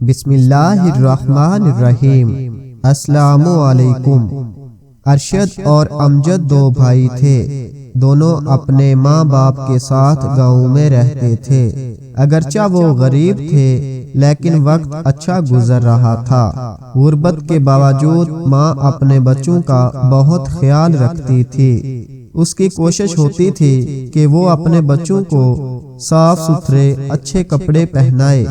بسم اللہ الرحمن الرحیم۔ السلام علیکم۔ ارشد اور امجد دو بھائی تھے۔ دونوں اپنے ماں باپ کے ساتھ گاؤں میں رہتے تھے۔ اگرچہ وہ غریب تھے لیکن وقت اچھا گزر رہا تھا۔ غربت کے باوجود ماں اپنے بچوں کا بہت خیال رکھتی تھی۔ اس کی کوشش ہوتی تھی کہ وہ اپنے بچوں کو صاف ستھرے اچھے کپڑے پہنائے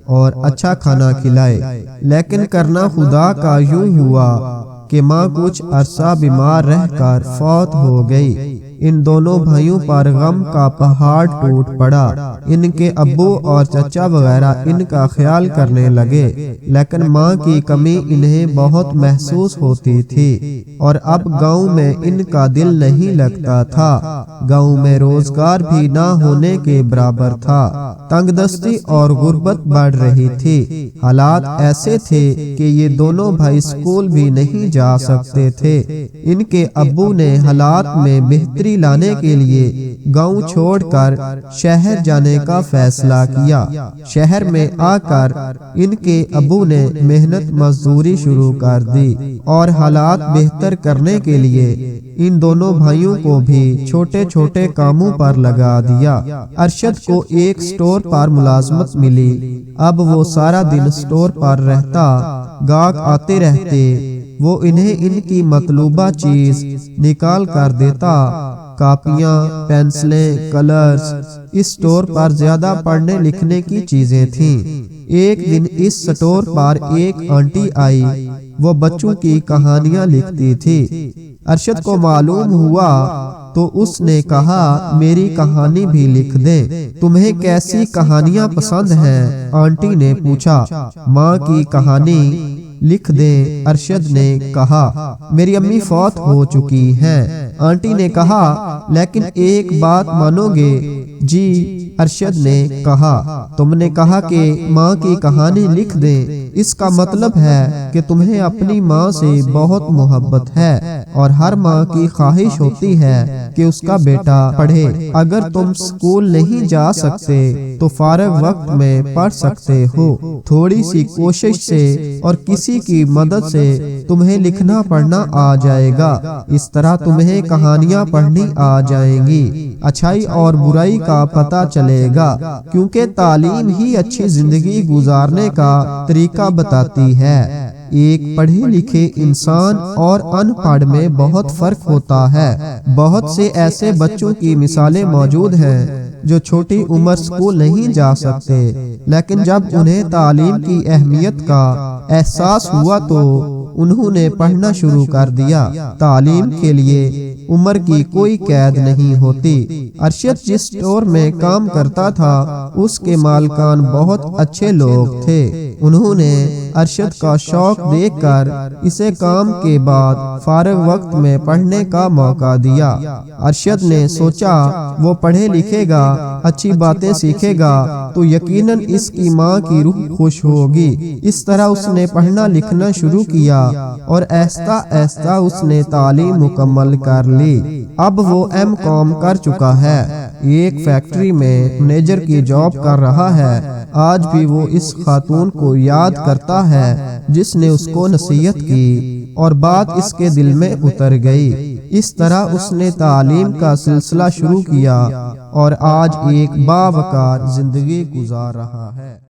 اور اچھا کھانا کھلائے، لیکن کرنا خدا کا یوں ہوا کہ ماں کچھ عرصہ بیمار رہ کر فوت ہو گئی۔ ان دونوں بھائیوں پر غم کا پہاڑ ٹوٹ پڑا۔ ان کے ابو اور چچا وغیرہ ان کا خیال کرنے لگے، لیکن ماں کی کمی انہیں بہت محسوس ہوتی تھی اور اب گاؤں میں ان کا دل نہیں لگتا تھا۔ گاؤں میں روزگار بھی نہ ہونے کے برابر تھا۔ تنگ دستی اور غربت بڑھ رہی تھی۔ حالات ایسے تھے کہ یہ دونوں بھائی اسکول بھی نہیں جا سکتے تھے۔ ان کے ابو نے حالات میں بہتری لانے کے لیے گاؤں چھوڑ کر شہر جانے کا فیصلہ کیا۔ شہر میں آ کر ان کے ابو نے محنت مزدوری شروع کر دی اور حالات بہتر کرنے کے لیے ان دونوں بھائیوں کو بھی چھوٹے چھوٹے کاموں پر لگا دیا۔ ارشد کو ایک سٹور پر ملازمت ملی۔ اب وہ سارا دن سٹور پر رہتا، گاہک آتے رہتے، وہ انہیں ان کی مطلوبہ چیز نکال کر دیتا۔ کاپیاں، پینسلیں، کلرز، اس سٹور پر زیادہ پڑھنے لکھنے کی چیزیں تھیں۔ ایک دن اس سٹور پر ایک آنٹی آئی، وہ بچوں کی کہانیاں لکھتی تھی۔ ارشد کو معلوم ہوا تو اس نے کہا میری کہانی بھی لکھ دیں۔ تمہیں کیسی کہانیاں پسند ہیں؟ آنٹی نے پوچھا۔ ماں کی کہانی لکھ دیں، ارشد نے کہا۔ میری امی فوت ہو چکی ہیں۔ آنٹی نے کہا لیکن ایک بات مانو گے؟ جی، ارشد نے کہا۔ تم نے کہا کہ ماں کی کہانی لکھ دیں، اس کا مطلب ہے کہ تمہیں اپنی ماں سے بہت محبت ہے اور ہر ماں کی خواہش ہوتی ہے کہ اس کا بیٹا پڑھے۔ اگر تم سکول نہیں جا سکتے تو فارغ وقت میں پڑھ سکتے ہو۔ تھوڑی سی کوشش سے اور کسی کی مدد سے تمہیں لکھنا پڑھنا آ جائے گا۔ اس طرح تمہیں کہانیاں پڑھنی آ جائیں گی، اچھائی اور برائی کا پتہ چلے گا، کیونکہ تعلیم ہی اچھی زندگی گزارنے کا طریقہ بتاتی ہے۔ ایک پڑھے لکھے انسان اور ان پڑھ میں بہت فرق ہوتا ہے۔ بہت سے ایسے بچوں کی مثالیں موجود ہیں جو چھوٹی عمر سکول نہیں جا سکتے، لیکن جب انہیں تعلیم کی اہمیت کا احساس ہوا تو انہوں نے پڑھنا شروع کر دیا۔ تعلیم کے لیے عمر کی کوئی قید نہیں ہوتی۔ ارشد جس سٹور میں کام کرتا تھا اس کے مالکان بہت اچھے لوگ تھے۔ انہوں نے ارشد کا شوق دیکھ کر اسے کام کے بعد فارغ وقت میں پڑھنے کا موقع دیا۔ ارشد نے سوچا وہ پڑھے لکھے گا، اچھی باتیں سیکھے گا تو یقیناً اس کی ماں کی روح خوش ہوگی۔ اس طرح اس نے پڑھنا لکھنا شروع کیا اور آہستہ آہستہ اس نے تعلیم مکمل کر لی۔ اب وہ M.Com کر چکا ہے، ایک فیکٹری میں مینیجر کی جاب کر رہا ہے۔ آج بھی وہ اس خاتون کو یاد کرتا ہے جس نے اس کو نصیحت کی اور بات اس کے دل میں اتر گئی۔ اس طرح اس نے تعلیم کا سلسلہ شروع کیا اور آج ایک باوقار زندگی گزار رہا ہے۔